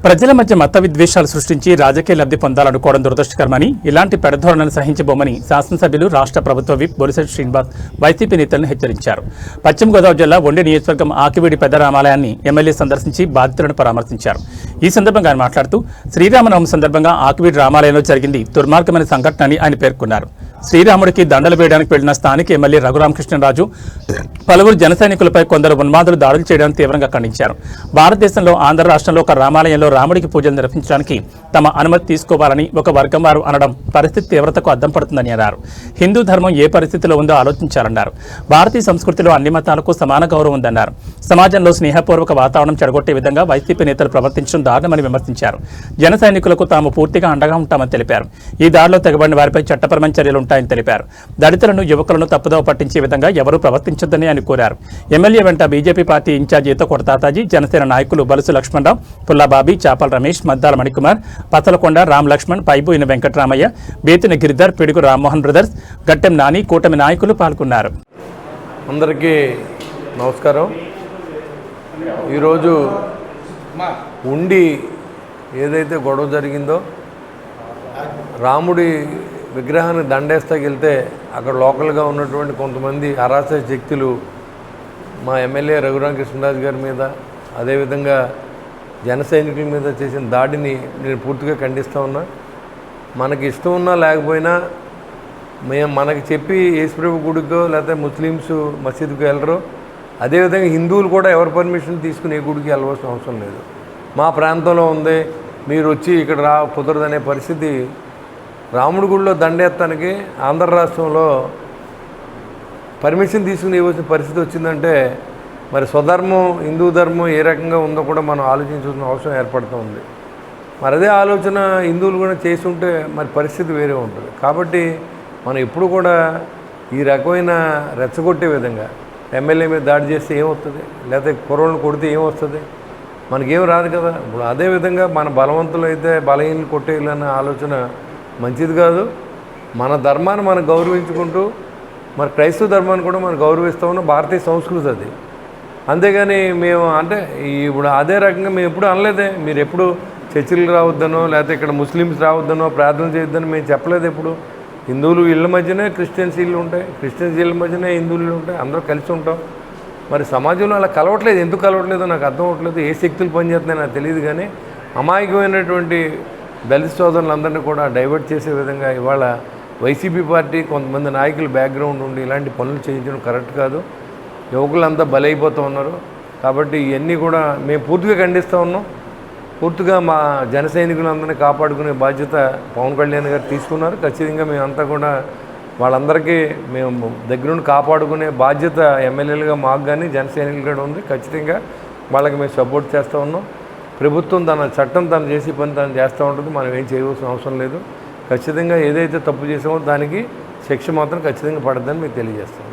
ప్రజల మధ్య మత విద్వేషాలు సృష్టించి రాజకీయ లబ్ధి పొందాలనుకోవడం దురదృష్టకరమని, ఇలాంటి పెడధోరణను సహించబోమని శాసనసభ్యులు రాష్ట్ర ప్రభుత్వ విప్ బొలిశెట్టి శ్రీనివాస్ వైసీపీ నేతలను హెచ్చరించారు. పశ్చిమ గోదావరి జిల్లా ఒండి నియోజకవర్గం ఆకివీడి పెద్ద రామాలయాన్ని ఎమ్మెల్యే సందర్శించి బాధితులను పరామర్శించారు. ఈ సందర్భంగా ఆయన మాట్లాడుతూ శ్రీరామనవమి సందర్భంగా ఆకివీడి రామాలయంలో జరిగింది దుర్మార్గమైన సంఘటన అని ఆయన పేర్కొన్నారు. శ్రీరాముడికి దండలు వేయడానికి వెళ్లిన స్థానిక ఎమ్మెల్యే రఘురామకృష్ణరాజు పలువురు జన సైనికులపై కొందరు ఉన్మాదులు దాడులు చేయడానికి తీవ్రంగా ఖండించారు. భారతదేశంలో ఆంధ్ర రాష్ట్రంలో ఒక రామాలయంలో రాముడికి పూజలు నిర్వహించడానికి తమ అనుమతి తీసుకోవాలని ఒక వర్గం వారు అనడం పరిస్థితి తీవ్రతకు అద్దం పడుతుందని అన్నారు. హిందూ ధర్మం ఏ పరిస్థితిలో ఉందో ఆలోచించాలన్నారు. భారతీయ సంస్కృతిలో అన్ని మతాలకు సమాన గౌరవం ఉందన్నారు. సమాజంలో స్నేహపూర్వక వాతావరణం చెడగొట్టే విధంగా వైసీపీ నేతలు ప్రవర్తించడం దారుణమని విమర్శించారు. జన సైనికులకు తాము పూర్తిగా అండగా ఉంటామని తెలిపారు. ఈ దాడిలో తెగబడిన వారిపై చట్టపరమైన చర్యలు ఉంటాయని తెలిపారు. దళితులను యువకులను తప్పుదోవ పట్టించే విధంగా ఎవరూ ప్రవర్తించొద్దని ఆయన కోరారు. ఎమ్మెల్యే వెంట BJP party in charge Eethakota Tataji, Janasena నాయకులు బలుసు లక్ష్మణరావు, పుల్లాబాబీ, చాపల రమేష్, మద్దాల మణికుమార్, పతలకొండ రామ్ లక్ష్మణ్, పైబోయిన వెంకటరామయ్య, బేతిన గిరిధర్, పిడుగు రామ్మోహన్ బ్రదర్స్, గట్టెం నాని, కూటమి నాయకులు పాల్గొన్నారు. అందరికీ నమస్కారం. ఈరోజు ఉండి ఏదైతే గొడవ జరిగిందో, రాముడి విగ్రహాన్ని దండేస్తాకి వెళ్తే అక్కడ లోకల్గా ఉన్నటువంటి కొంతమంది అరాచక శక్తులు మా ఎమ్మెల్యే రఘురామకృష్ణరాజు గారి మీద, అదేవిధంగా జన సైనికుల మీద చేసిన దాడిని నేను పూర్తిగా ఖండిస్తూ ఉన్నా. మనకి ఇష్టం ఉన్నా లేకపోయినా మనకి చెప్పి యేసుప్రభు గుడికో లేకపోతే ముస్లిమ్స్ మసీదుకు వెళ్ళరు. అదేవిధంగా హిందువులు కూడా ఎవరి పర్మిషన్ తీసుకుని ఏ గుడికి వెళ్ళవలసిన అవసరం లేదు. మా ప్రాంతంలో ఉంది, మీరు వచ్చి ఇక్కడ కుదరదనే పరిస్థితి. రాముడి గుడిలో దండెత్తానికి ఆంధ్ర రాష్ట్రంలో పర్మిషన్ తీసుకుని ఇవ్వాల్సిన పరిస్థితి వచ్చిందంటే మరి స్వధర్మం హిందూ ధర్మం ఏ రకంగా ఉందో కూడా మనం ఆలోచించాల్సిన అవసరం ఏర్పడుతూ ఉంది. మరి అదే ఆలోచన హిందువులు కూడా చేసి ఉంటే మరి పరిస్థితి వేరే ఉంటుంది. కాబట్టి మనం ఎప్పుడు కూడా ఈ రకమైన రెచ్చగొట్టే విధంగా ఎమ్మెల్యే మీద దాడి చేస్తే ఏమవుతుంది, లేకపోతే కుర్రోళ్ళని కొడితే ఏమొస్తుంది, మనకేం రాదు కదా. ఇప్పుడు అదేవిధంగా మన బలవంతులు అయితే బలహీనలు కొట్టేయాలన్న ఆలోచన మంచిది కాదు. మన ధర్మాన్ని మనం గౌరవించుకుంటూ మరి క్రైస్తవ ధర్మాన్ని కూడా మనం గౌరవిస్తూ ఉన్న భారతీయ సంస్కృతి అది. అంతేగాని మేము అంటే ఇప్పుడు అదే రకంగా మేము ఎప్పుడు అనలేదే, మీరు ఎప్పుడు చర్చిలకు రావద్దనో లేకపోతే ఇక్కడ ముస్లిమ్స్ రావద్దనో ప్రార్థన చేయొద్దని మేము చెప్పలేదు. ఎప్పుడు హిందువులు ఇళ్ళ మధ్యనే క్రిస్టియన్స్ ఇళ్ళు ఉంటాయి, క్రిస్టియన్స్ ఇళ్ళ మధ్యనే హిందువులు ఇళ్ళు ఉంటాయి, అందరూ కలిసి ఉంటాం. మరి సమాజంలో అలా కలవట్లేదు. ఎందుకు కలవట్లేదో నాకు అర్థం అవ్వట్లేదు. ఏ శక్తులు పనిచేస్తున్నాయో నాకు తెలియదు. కానీ అమాయకమైనటువంటి దళిత సోదరులందరినీ కూడా డైవర్ట్ చేసే విధంగా ఇవాళ వైసీపీ పార్టీ కొంతమంది నాయకులు బ్యాక్గ్రౌండ్ ఉండి ఇలాంటి పనులు చేయించడం కరెక్ట్ కాదు. యువకులంతా బలైపోతూ ఉన్నారు. కాబట్టి ఇవన్నీ కూడా మేము పూర్తిగా ఖండిస్తూ ఉన్నాం. పూర్తిగా మా జన సైనికులందరినీ కాపాడుకునే బాధ్యత పవన్ కళ్యాణ్ గారు తీసుకున్నారు. ఖచ్చితంగా మేమంతా కూడా వాళ్ళందరికీ మేము దగ్గరుండి కాపాడుకునే బాధ్యత ఎమ్మెల్యేలుగా మాకు కానీ జన సైనికులు కూడా ఉంది. ఖచ్చితంగా వాళ్ళకి మేము సపోర్ట్ చేస్తూ ఉన్నాం. ప్రభుత్వం తన చట్టం తను చేసే పని తను చేస్తూ ఉంటుంది. మనం ఏం చేయవలసిన అవసరం లేదు. ఖచ్చితంగా ఏదైతే తప్పు చేసామో దానికి శిక్ష మాత్రం ఖచ్చితంగా పడద్దని మీకు తెలియజేస్తాం.